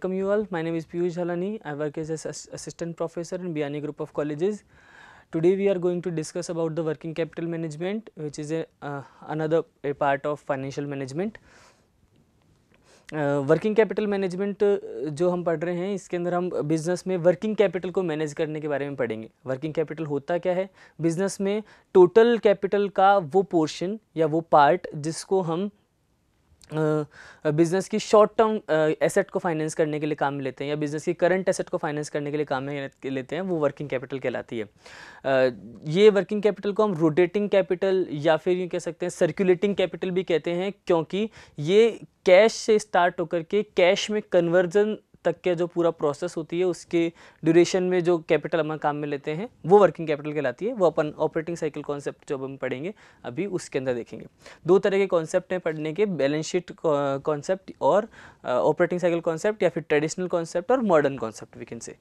welcome you all. My name is Piyush Halani. I work as an assistant professor in Biani Group of Colleges. Today we are going to discuss about the working capital management, which is another part of financial management. Working capital management जो हम पढ़ रहे हैं, इसके अंदर हम business में working capital को मैनेज करने के बारे में पढ़ेंगे. वर्किंग कैपिटल होता क्या है? बिजनेस में टोटल कैपिटल का वो पोर्शन या वो पार्ट जिसको हम बिजनेस की शॉर्ट टर्म एसेट को फाइनेंस करने के लिए काम में लेते हैं या बिजनेस की करंट एसेट को फाइनेंस करने के लिए काम में लेते हैं, वो वर्किंग कैपिटल कहलाती है. ये वर्किंग कैपिटल को हम रोटेटिंग कैपिटल या फिर ये कह सकते हैं सर्कुलेटिंग कैपिटल भी कहते हैं, क्योंकि ये कैश से स्टार्ट होकर के कैश में कन्वर्जन तक के जो पूरा प्रोसेस होती है उसके ड्यूरेशन में जो कैपिटल हम काम में लेते हैं वो वर्किंग कैपिटल कहलाती है. वो अपन ऑपरेटिंग साइकिल कॉन्सेप्ट जब हम पढ़ेंगे अभी उसके अंदर देखेंगे. दो तरह के कॉन्सेप्ट हैं पढ़ने के, बैलेंस शीट कॉन्सेप्ट और ऑपरेटिंग साइकिल कॉन्सेप्ट, या फिर ट्रेडिशनल कॉन्सेप्ट और modern concept we can say.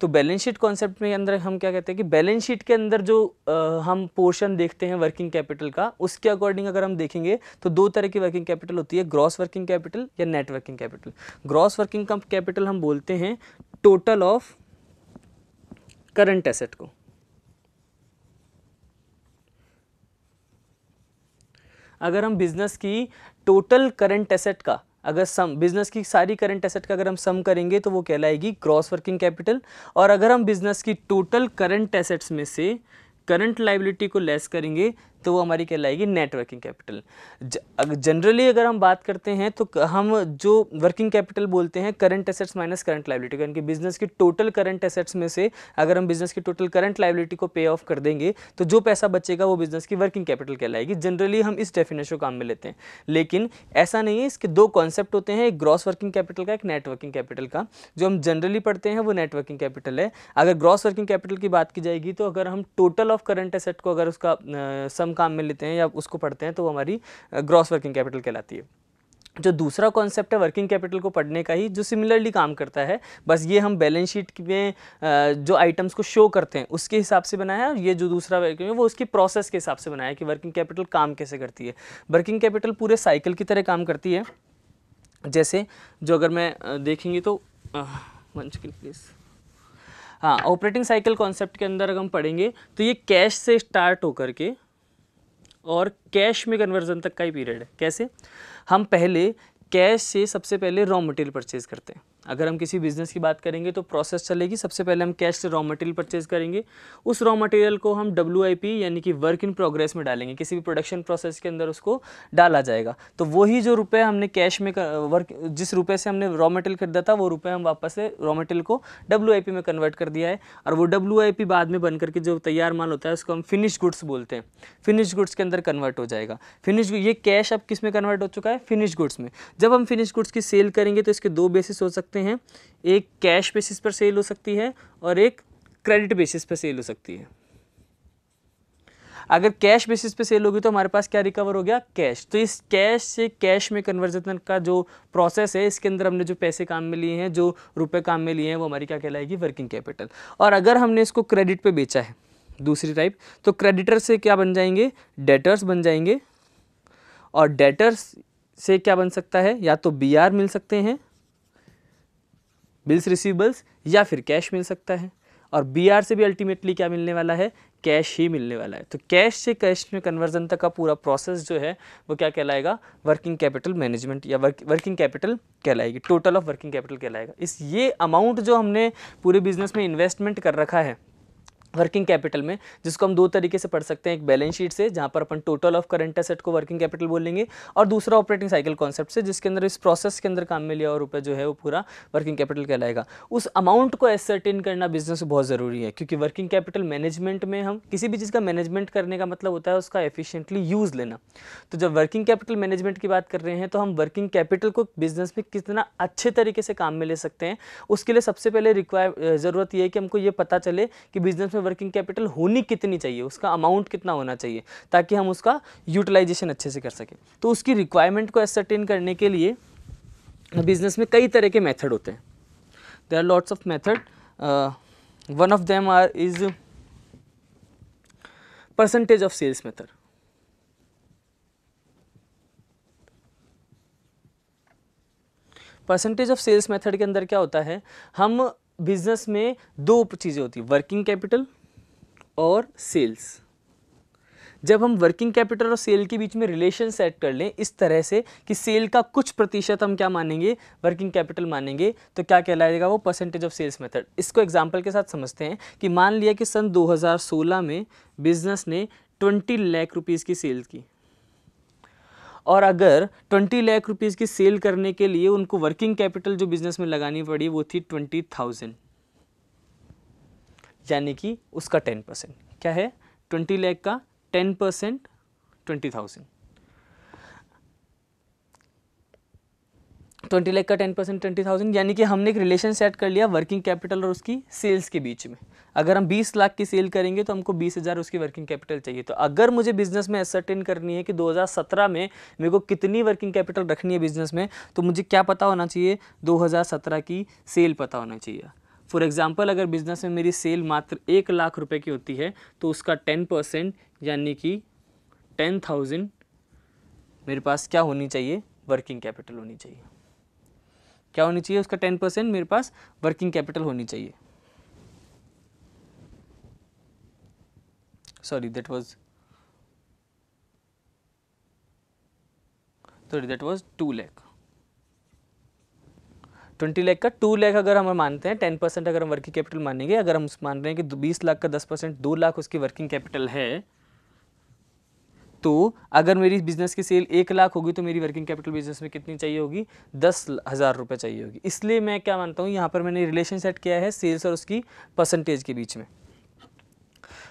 तो बैलेंस शीट कॉन्सेप्ट में अंदर हम क्या कहते हैं कि बैलेंस शीट के अंदर जो हम पोर्शन देखते हैं वर्किंग कैपिटल का, उसके अकॉर्डिंग अगर हम देखेंगे तो दो तरह की वर्किंग कैपिटल होती है, ग्रॉस वर्किंग कैपिटल या net working capital. Gross working capital हम बोलते हैं टोटल ऑफ करंट एसेट को. अगर हम बिजनेस की टोटल करंट एसेट का अगर सम बिजनेस की सारी करंट एसेट का अगर हम सम करेंगे तो वो कहलाएगी ग्रॉस वर्किंग कैपिटल. और अगर हम बिजनेस की टोटल करंट एसेट्स में से करंट लायबिलिटी को लेस करेंगे तो वो हमारी कहलाएगी नेट वर्किंग कैपिटल. जनरली अगर हम बात करते हैं तो हम जो वर्किंग कैपिटल बोलते हैं current assets minus current liability, यानी कि बिजनेस की टोटल करंट एसेट्स में से अगर हम बिजनेस की टोटल करंट लायबिलिटी को पे ऑफ कर देंगे तो जो पैसा बचेगा वो बिजनेस की वर्किंग कैपिटल कहलाएगी. जनरली हम इस डेफिनेशन को काम में लेते हैं, लेकिन ऐसा नहीं है. इसके दो कॉन्सेप्ट होते हैं, एक ग्रॉस वर्किंग कैपिटल का, एक नेट वर्किंग कैपिटल का. जो हम जनरली पढ़ते हैं वो नेट वर्किंग कैपिटल है. अगर ग्रॉस वर्किंग कैपिटल की बात की जाएगी तो अगर हम टोटल ऑफ करंट एसेट को अगर उसका काम में लेते हैं या उसको पढ़ते हैं तो वो हमारी ग्रॉस वर्किंग कैपिटल कहलाती है. जो दूसरा कॉन्सेप्ट है वर्किंग कैपिटल को पढ़ने का ही, जो सिमिलरली काम करता है, बस ये हम बैलेंस शीट में जो आइटम्स को शो करते हैं उसके हिसाब से बनाया है, और ये जो दूसरा वर्किंग है वो उसकी प्रोसेस के हिसाब से बनाया है कि वर्किंग कैपिटल काम कैसे करती है. वर्किंग कैपिटल पूरे साइकिल की तरह काम करती है. जैसे जो अगर मैं देखेंगे तो 1 सेकंड प्लीज. हाँ, ऑपरेटिंग साइकिल कॉन्सेप्ट के अंदर अगर हम पढ़ेंगे तो ये कैश से स्टार्ट होकर के और कैश में कन्वर्जन तक का ही पीरियड है. कैसे? हम पहले कैश से सबसे पहले रॉ मटेरियल परचेज करते हैं. अगर हम किसी बिजनेस की बात करेंगे तो प्रोसेस चलेगी, सबसे पहले हम कैश से रॉ मटेरियल परचेज करेंगे. उस रॉ मटेरियल को हम WIP यानी कि वर्क इन प्रोग्रेस में डालेंगे, किसी भी प्रोडक्शन प्रोसेस के अंदर उसको डाला जाएगा. तो वही जो रुपए हमने कैश में जिस रुपए से हमने रॉ मटेरियल खरीदा था वो रुपए हम वापस से रॉ मटेरियल को WIP में कन्वर्ट कर दिया है. और वो WIP बाद में बन करके जो तैयार माल होता है उसको हम फिनिश गुड्स बोलते हैं. फिनिश गुड्स के अंदर कन्वर्ट हो जाएगा. ये कैश अब किस में कन्वर्ट हो चुका है? फिनिश गुड्स में. जब हम फिनिश गुड्स की सेल करेंगे तो इसके दो बेसिस हो सकते हैं, एक कैश बेसिस पर सेल हो सकती है और एक क्रेडिट बेसिस पर सेल हो सकती है. अगर कैश बेसिस पे सेल होगी तो हमारे पास क्या रिकवर हो गया? कैश. तो इस कैश से कैश में कन्वर्जन का जो प्रोसेस है, इसके अंदर हमने जो पैसे काम में लिए हैं, जो रुपए काम में लिए हैं, वो हमारी क्या कहलाएगी? Working capital. और अगर हमने इसको क्रेडिट पे बेचा है, दूसरी टाइप, तो क्रेडिटर से क्या बन जाएंगे? डेटर्स बन जाएंगे. और डेटर्स से क्या बन सकता है? या तो BR मिल सकते हैं, बिल्स रिसीवेबल्स, या फिर कैश मिल सकता है. और BR से भी अल्टीमेटली क्या मिलने वाला है? कैश ही मिलने वाला है. तो कैश से कैश में कन्वर्जन तक का पूरा प्रोसेस जो है वो क्या कहलाएगा? वर्किंग कैपिटल मैनेजमेंट या वर्किंग कैपिटल कहलाएगी. टोटल ऑफ वर्किंग कैपिटल कहलाएगा. ये अमाउंट जो हमने पूरे बिजनेस में इन्वेस्टमेंट कर रखा है वर्किंग कैपिटल में, जिसको हम दो तरीके से पढ़ सकते हैं. एक बैलेंस शीट से, जहां पर अपन टोटल ऑफ करंट एसेट को वर्किंग कैपिटल बोलेंगे, और दूसरा ऑपरेटिंग साइकिल कॉन्सेप्ट से, जिसके अंदर इस प्रोसेस के अंदर काम में लिया और रुपए जो है वो पूरा वर्किंग कैपिटल कहलाएगा. उस अमाउंट को एसर्टेन करना बिजनेस में बहुत ज़रूरी है, क्योंकि वर्किंग कैपिटल मैनेजमेंट में हम किसी भी चीज़ का मैनेजमेंट करने का मतलब होता है उसका एफिशिएंटली यूज़ लेना. तो जब वर्किंग कैपिटल मैनेजमेंट की बात कर रहे हैं तो हम वर्किंग कैपिटल को बिजनेस में कितना अच्छे तरीके से काम में ले सकते हैं, उसके लिए सबसे पहले ज़रूरत यह है कि हमको ये पता चले कि बिजनेस में वर्किंग कैपिटल होनी कितनी चाहिए, उसका अमाउंट कितना होना चाहिए, ताकि हम उसका यूटिलाइजेशन अच्छे से कर सकें. तो उसकी रिक्वायरमेंट को एसर्टेन करने के लिए बिजनेस में कई तरह के मेथड होते हैं. There are lots of method. One of them is percentage of sales method. Percentage of sales method के अंदर क्या होता है, हम बिजनेस में दो चीज़ें होती है, वर्किंग कैपिटल और सेल्स। जब हम वर्किंग कैपिटल और सेल के बीच में रिलेशन सेट कर लें इस तरह से कि सेल का कुछ प्रतिशत हम क्या मानेंगे, वर्किंग कैपिटल मानेंगे, तो क्या कहलाएगा वो, परसेंटेज ऑफ सेल्स मेथड। इसको एग्जांपल के साथ समझते हैं कि मान लिया कि सन 2016 में बिजनेस ने 20 लाख रुपीज़ की सेल की, और अगर 20 लाख रुपीज़ की सेल करने के लिए उनको वर्किंग कैपिटल जो बिजनेस में लगानी पड़ी वो थी 20,000, यानी कि उसका 10%। क्या है, 20 लाख का 10% 20,000, 20 लाख का 10% 20,000, यानी कि हमने एक रिलेशन सेट कर लिया वर्किंग कैपिटल और उसकी सेल्स के बीच में। अगर हम 20 लाख की सेल करेंगे तो हमको 20,000 उसकी वर्किंग कैपिटल चाहिए। तो अगर मुझे बिजनेस में एसर्टेन करनी है कि 2017 में मेरे को कितनी वर्किंग कैपिटल रखनी है बिजनेस में, तो मुझे क्या पता होना चाहिए, 2017 की सेल पता होना चाहिए। फॉर एग्जाम्पल, अगर बिजनेस में मेरी सेल मात्र 1 लाख रुपए की होती है तो उसका 10% यानी कि 10,000 मेरे पास क्या होनी चाहिए, वर्किंग कैपिटल होनी चाहिए। क्या होनी चाहिए, उसका 10% मेरे पास वर्किंग कैपिटल होनी चाहिए। Sorry that was 2 lakh. 20 lakh का 2 लाख अगर हम मानते हैं, 10% अगर हम वर्किंग कैपिटल मानेंगे, अगर हम मान रहे हैं कि 20 लाख का 10% 2 लाख उसकी वर्किंग कैपिटल है, तो अगर मेरी बिजनेस की सेल 1 लाख होगी तो मेरी वर्किंग कैपिटल बिजनेस में कितनी चाहिए होगी, 10,000 रुपये चाहिए होगी। इसलिए मैं क्या मानता हूँ, यहाँ पर मैंने रिलेशन सेट किया है सेल्स और उसकी परसेंटेज के बीच में।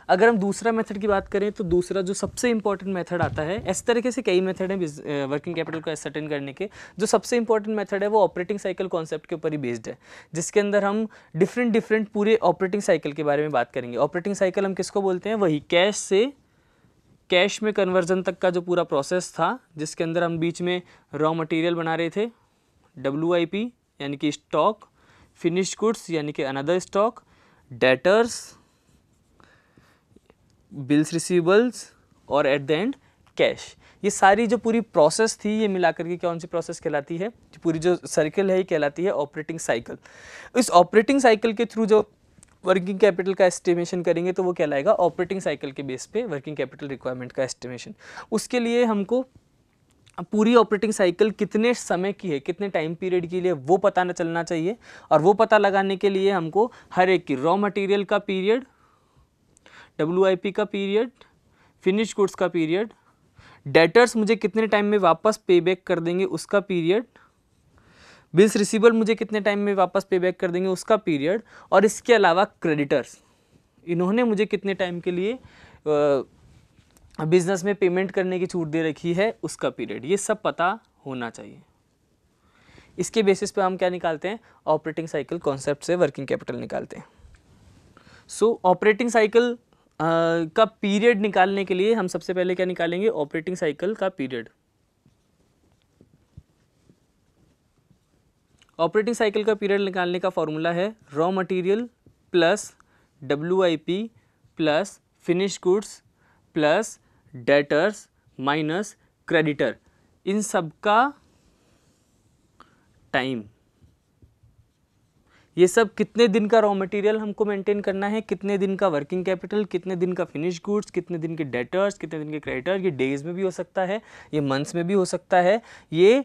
अगर हम दूसरा मेथड की बात करें तो दूसरा जो सबसे इंपॉर्टेंट मेथड आता है, इस तरीके से कई मेथड हैं वर्किंग कैपिटल को एसर्टेन करने के, जो सबसे इंपॉर्टेंट मेथड है वो ऑपरेटिंग साइकिल कॉन्सेप्ट के ऊपर ही बेस्ड है, जिसके अंदर हम डिफरेंट पूरे ऑपरेटिंग साइकिल के बारे में बात करेंगे। ऑपरेटिंग साइकिल हम किसको बोलते हैं, वही कैश से कैश में कन्वर्जन तक का जो पूरा प्रोसेस था, जिसके अंदर हम बीच में रॉ मटेरियल बना रहे थे, WIP यानी कि स्टॉक, फिनिश्ड गुड्स यानी कि another stock, debtors, bills receivables और एट द एंड कैश। ये सारी जो पूरी प्रोसेस थी ये मिलाकर के कौन सी प्रोसेस कहलाती है, पूरी जो सर्किल है ये कहलाती है ऑपरेटिंग साइकिल। इस ऑपरेटिंग साइकिल के थ्रू जो वर्किंग कैपिटल का एस्टिमेशन करेंगे तो वो कहलाएगा ऑपरेटिंग साइकिल के बेस पे वर्किंग कैपिटल रिक्वायरमेंट का एस्टिमेशन। उसके लिए हमको पूरी ऑपरेटिंग साइकिल कितने समय की है, कितने टाइम पीरियड के लिए, वो पता न चलना चाहिए। और वो पता लगाने के लिए हमको हर एक की रॉ मटेरियल का पीरियड, WIP का पीरियड, फिनिश गुड्स का पीरियड, डेटर्स मुझे कितने टाइम में वापस पे बैक कर देंगे उसका पीरियड, बिल्स रिसीवेबल मुझे कितने टाइम में वापस पे बैक कर देंगे उसका पीरियड, और इसके अलावा क्रेडिटर्स, इन्होंने मुझे कितने टाइम के लिए बिजनेस में पेमेंट करने की छूट दे रखी है उसका पीरियड, ये सब पता होना चाहिए। इसके बेसिस पे हम क्या निकालते हैं, ऑपरेटिंग साइकिल कॉन्सेप्ट से वर्किंग कैपिटल निकालते हैं। सो ऑपरेटिंग साइकिल का पीरियड निकालने के लिए हम सबसे पहले क्या निकालेंगे, ऑपरेटिंग साइकिल का पीरियड। ऑपरेटिंग साइकिल का पीरियड निकालने का फॉर्मूला है raw material plus WIP plus finish goods plus debtors minus creditor, इन सब का टाइम। ये सब कितने दिन का रॉ मटेरियल हमको मेंटेन करना है, कितने दिन का वर्किंग कैपिटल, कितने दिन का फिनिश गुड्स, कितने दिन के डेटर्स, कितने दिन के क्रेडिटर, ये डेज में भी हो सकता है, ये मंथ्स में भी हो सकता है, ये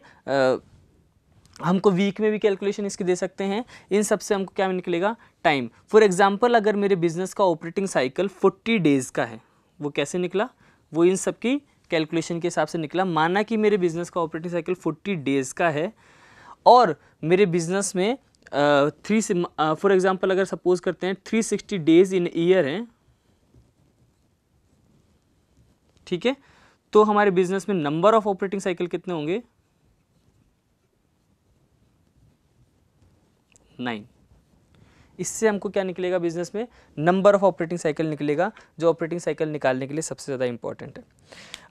हमको वीक में भी कैलकुलेशन इसकी दे सकते हैं। इन सब से हमको क्या निकलेगा, टाइम। फॉर एग्जांपल अगर मेरे बिजनेस का ऑपरेटिंग साइकिल 40 डेज़ का है, वो कैसे निकला, वो इन सब की कैलकुलेशन के हिसाब से निकला। माना कि मेरे बिजनेस का ऑपरेटिंग साइकिल 40 डेज़ का है और मेरे बिजनेस में फॉर एग्जांपल अगर सपोज करते हैं 360 डेज इन ईयर हैं, ठीक है, तो हमारे बिजनेस में नंबर ऑफ ऑपरेटिंग साइकिल कितने होंगे, 9। इससे हमको क्या निकलेगा, बिजनेस में नंबर ऑफ ऑपरेटिंग साइकिल निकलेगा, जो ऑपरेटिंग साइकिल निकालने के लिए सबसे ज़्यादा इंपॉर्टेंट है।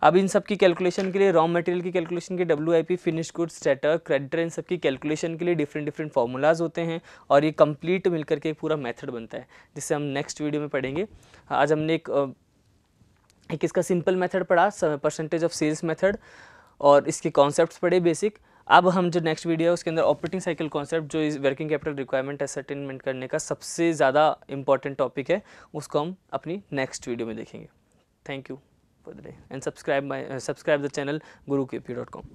अब इन सब की कैलकुलेशन के लिए, रॉ मटेरियल की कैलकुलेशन के WIP, finish goods, debtor, creditor, इन सब की कैलकुलेशन के लिए डिफरेंट फार्मूलाज होते हैं और ये कंप्लीट मिलकर के एक पूरा मेथड बनता है, जिससे हम नेक्स्ट वीडियो में पढ़ेंगे। आज हमने एक इसका सिंपल मेथड पढ़ा, परसेंटेज ऑफ सेल्स मेथड, और इसके कॉन्सेप्ट्स पढ़े बेसिक। अब हम जो नेक्स्ट वीडियो है उसके अंदर ऑपरेटिंग साइकिल कॉन्सेप्ट, जो इस वर्किंग कैपिटल रिक्वायरमेंट असरटेनमेंट करने का सबसे ज़्यादा इंपॉर्टेंट टॉपिक है, उसको हम अपनी नेक्स्ट वीडियो में देखेंगे। Thank you for the day and subscribe the channel gurukp.com।